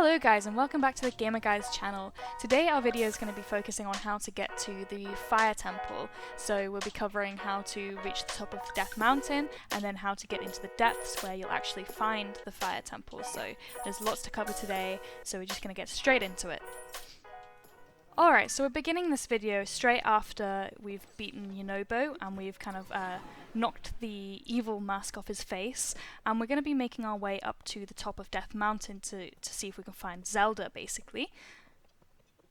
Hello guys and welcome back to the Gamer Guys channel. Today our video is going to be focusing on how to get to the Fire Temple. So we'll be covering how to reach the top of Death Mountain and then how to get into the depths where you'll actually find the Fire Temple. So there's lots to cover today, so we're just going to get straight into it. Alright, so we're beginning this video straight after we've beaten Yunobo and we've kind of knocked the evil mask off his face, and we're going to be making our way up to the top of Death Mountain to see if we can find Zelda, basically.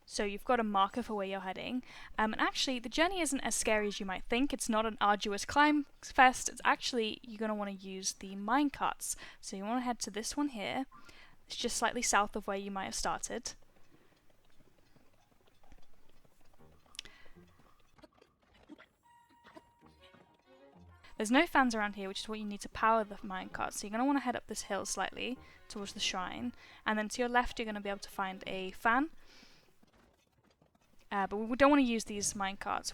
So you've got a marker for where you're heading, and actually the journey isn't as scary as you might think. It's not an arduous climb fest. It's actually, you're going to want to use the minecarts. So you want to head to this one here. It's just slightly south of where you might have started. There's no fans around here, which is what you need to power the minecart, so you're going to want to head up this hill slightly towards the shrine, and then to your left you're going to be able to find a fan. But we don't want to use these minecarts.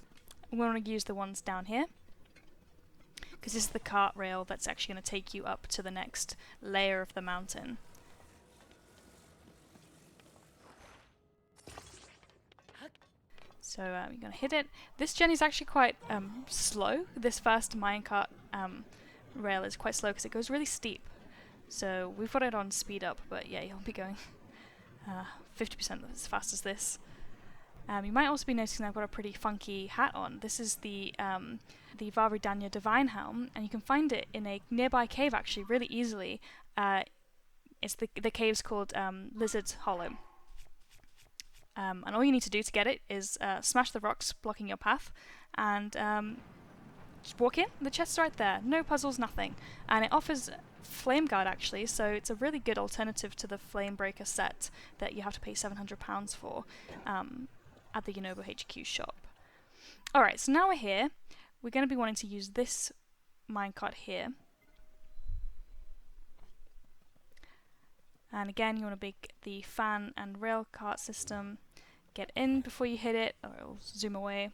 We want to use the ones down here, because this is the cart rail that's actually going to take you up to the next layer of the mountain. So you're going to hit it. This journey is actually quite slow. This first minecart rail is quite slow because it goes really steep. So we've got it on speed up, but yeah, you'll be going 50% as fast as this. You might also be noticing I've got a pretty funky hat on. This is the Varudanya Divine Helm, and you can find it in a nearby cave actually really easily. It's the cave's called Lizard's Hollow. And all you need to do to get it is smash the rocks blocking your path and just walk in. The chest's right there. No puzzles, nothing. And it offers Flame Guard actually, so it's a really good alternative to the Flame Breaker set that you have to pay £700 for at the Yunobo HQ shop. Alright, so now we're here. We're going to be wanting to use this minecart here. And again, you want to make the fan and rail cart system. Get in before you hit it, or it'll zoom away.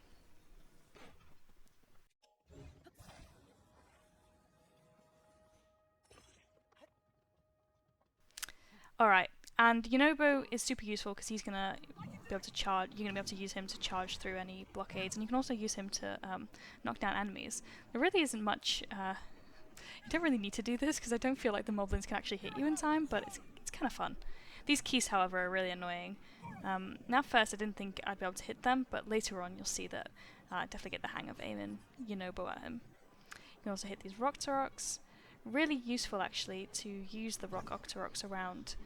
Alright, and Yunobo is super useful because he's going to be able to charge. You're going to be able to use him to charge through any blockades, and you can also use him to knock down enemies. There really isn't much. You don't really need to do this because I don't feel like the moblins can actually hit you in time, but it's kind of fun. These keys, however, are really annoying. Now first I didn't think I'd be able to hit them, but later on you'll see that I definitely get the hang of aiming Yunobo at him. You can also hit these rock rocks. Really useful actually to use the rock octoroks around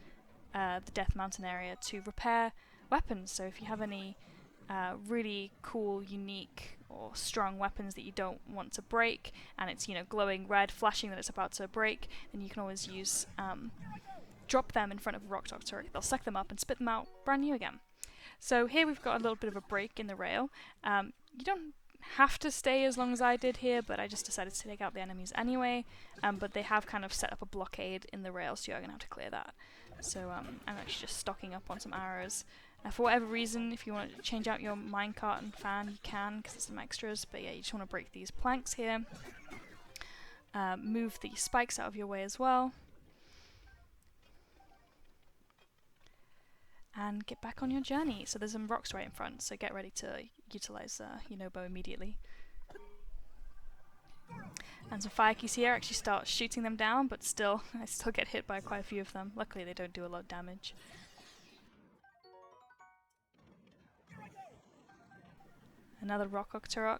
the Death Mountain area to repair weapons. So if you have any really cool, unique or strong weapons that you don't want to break, and it's glowing red, flashing that it's about to break, then you can always use drop them in front of a rock octorok. They'll suck them up and spit them out brand new again. So here we've got a little bit of a break in the rail. You don't have to stay as long as I did here, but I just decided to take out the enemies anyway. But they have kind of set up a blockade in the rail, so you're going to have to clear that. So I'm actually just stocking up on some arrows. For whatever reason, if you want to change out your minecart and fan, you can, because there's some extras. But yeah, you just want to break these planks here. Move the spikes out of your way as well. And get back on your journey. So there's some rocks right in front, so get ready to utilize Yunobo immediately. And some fire keys here actually start shooting them down, but still, I still get hit by quite a few of them. Luckily they don't do a lot of damage. Another rock octorok.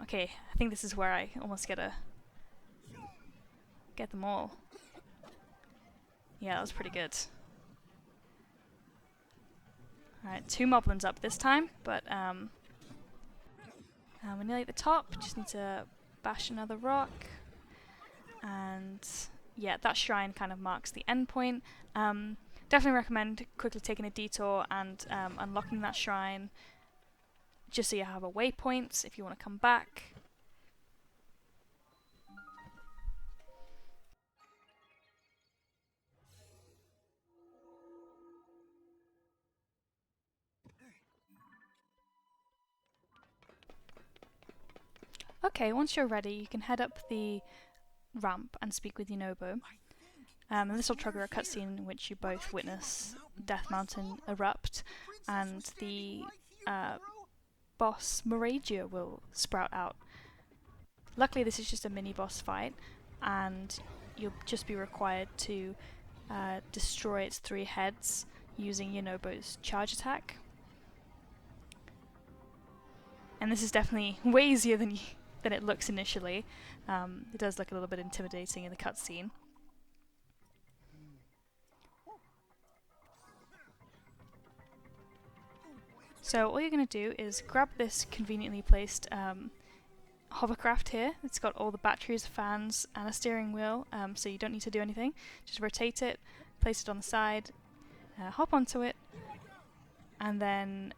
Okay, I think this is where I almost get them all. Yeah, that was pretty good. Alright, 2 moblins up this time, but we're nearly at the top. Just need to bash another rock. And yeah, that shrine kind of marks the end point. Definitely recommend quickly taking a detour and unlocking that shrine, just so you have a waypoint if you want to come back. Okay, once you're ready, you can head up the ramp and speak with Yunobo. And this will trigger a cutscene in which you both witness Death Mountain erupt, and the boss Moragia will sprout out. Luckily this is just a mini boss fight, and you'll just be required to destroy its 3 heads using Yonobo's charge attack. And this is definitely way easier than it looks initially. It does look a little bit intimidating in the cutscene. So all you're going to do is grab this conveniently placed hovercraft here. It's got all the batteries, fans, and a steering wheel, so you don't need to do anything. Just rotate it, place it on the side, hop onto it, and then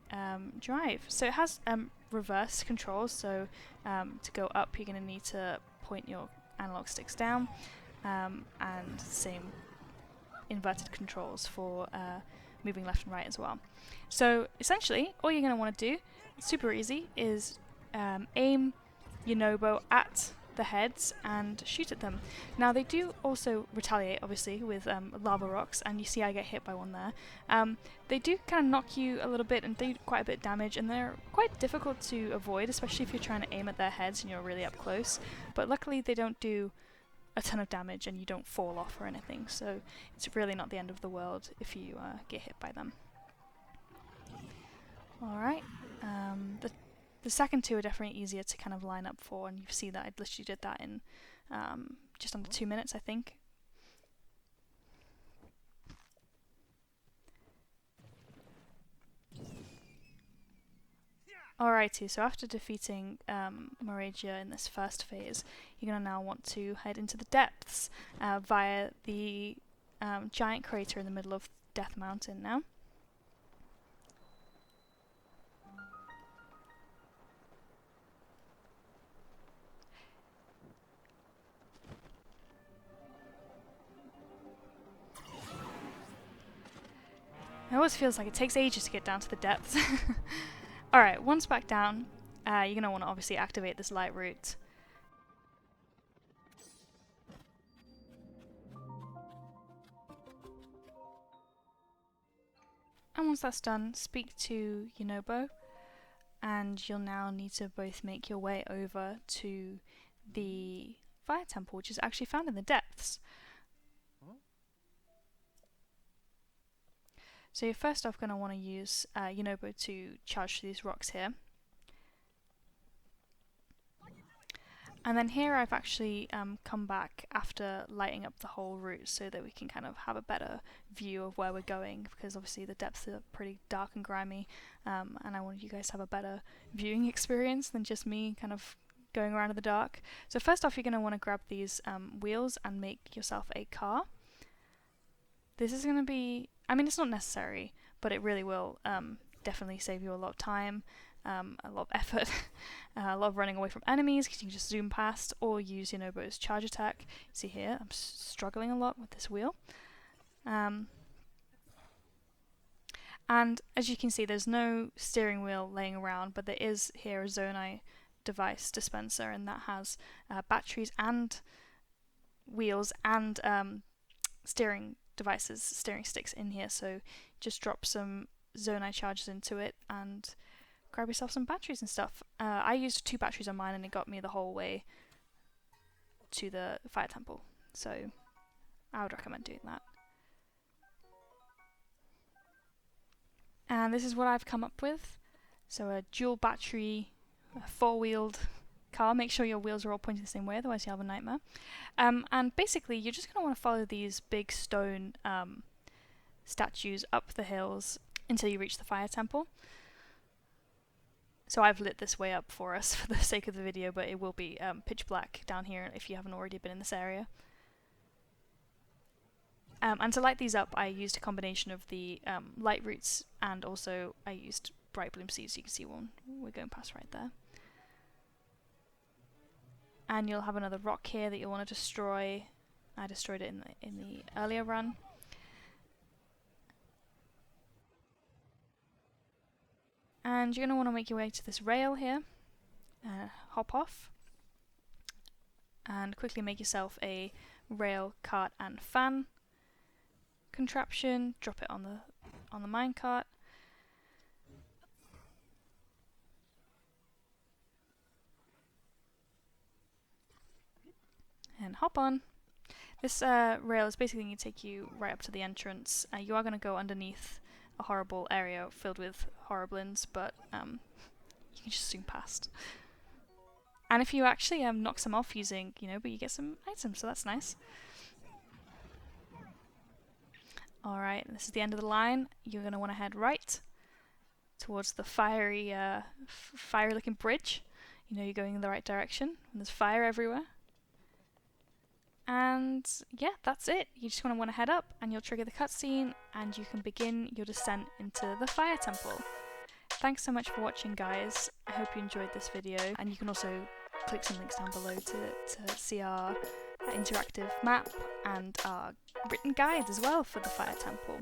drive. So it has reverse controls, so to go up you're going to need to point your analog sticks down, and same inverted controls for moving left and right as well. So essentially all you're going to want to do, super easy, is aim Yonobo at the heads and shoot at them. Now they do also retaliate obviously with lava rocks, and you see I get hit by one there. They do kind of knock you a little bit and do quite a bit of damage, and they're quite difficult to avoid, especially if you're trying to aim at their heads and you're really up close, but luckily they don't do a ton of damage and you don't fall off or anything, so it's really not the end of the world if you get hit by them. Alright, the second 2 are definitely easier to kind of line up for, and you see that I literally did that in just under 2 minutes, I think. Alrighty, so after defeating Moragia in this first phase, you're going to now want to head into the depths via the giant crater in the middle of Death Mountain now. It always feels like it takes ages to get down to the depths. Alright, once back down, you're going to want to obviously activate this light route. And once that's done, speak to Yonobo, and you'll now need to both make your way over to the fire temple, which is actually found in the depths. So you're first off going to want to use Yonobo to charge through these rocks here. And then here I've actually come back after lighting up the whole route so that we can kind of have a better view of where we're going, because obviously the depths are pretty dark and grimy, and I wanted you guys to have a better viewing experience than just me kind of going around in the dark. So first off you're going to want to grab these wheels and make yourself a car. This is going to be, I mean it's not necessary, but it really will definitely save you a lot of time, a lot of effort, a lot of running away from enemies because you can just zoom past, or use Yonobo's charge attack. See here, I'm struggling a lot with this wheel. And as you can see there's no steering wheel laying around, but there is here a Zonai device dispenser, and that has batteries and wheels and steering devices, steering sticks in here, so just drop some Zonai charges into it and grab yourself some batteries and stuff. I used 2 batteries on mine and it got me the whole way to the fire temple, so I would recommend doing that. And this is what I've come up with. So a dual battery, 4-wheeled car. Make sure your wheels are all pointing the same way, otherwise you'll have a nightmare. And basically you're just going to want to follow these big stone statues up the hills until you reach the fire temple. So I've lit this way up for us for the sake of the video, but it will be pitch black down here if you haven't already been in this area. And to light these up I used a combination of the light routes, and also I used bright bloom seeds. You can see one we're going past right there. And you'll have another rock here that you'll want to destroy. I destroyed it in the earlier run. And you're going to want to make your way to this rail here, hop off, and quickly make yourself a rail, cart and fan. contraption, drop it on the minecart. And hop on. This rail is basically going to take you right up to the entrance. You are going to go underneath a horrible area filled with horriblins, but you can just zoom past. And if you actually knock some off using, but you get some items, so that's nice. Alright, this is the end of the line. You're going to want to head right towards the fiery-looking bridge. You're going in the right direction, and there's fire everywhere. And yeah, that's it. You just want to head up, and you'll trigger the cutscene, and you can begin your descent into the fire temple. Thanks so much for watching, guys. I hope you enjoyed this video, and you can also click some links down below to see our interactive map and our written guides as well for the fire temple.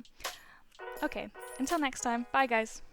Okay, until next time, bye guys.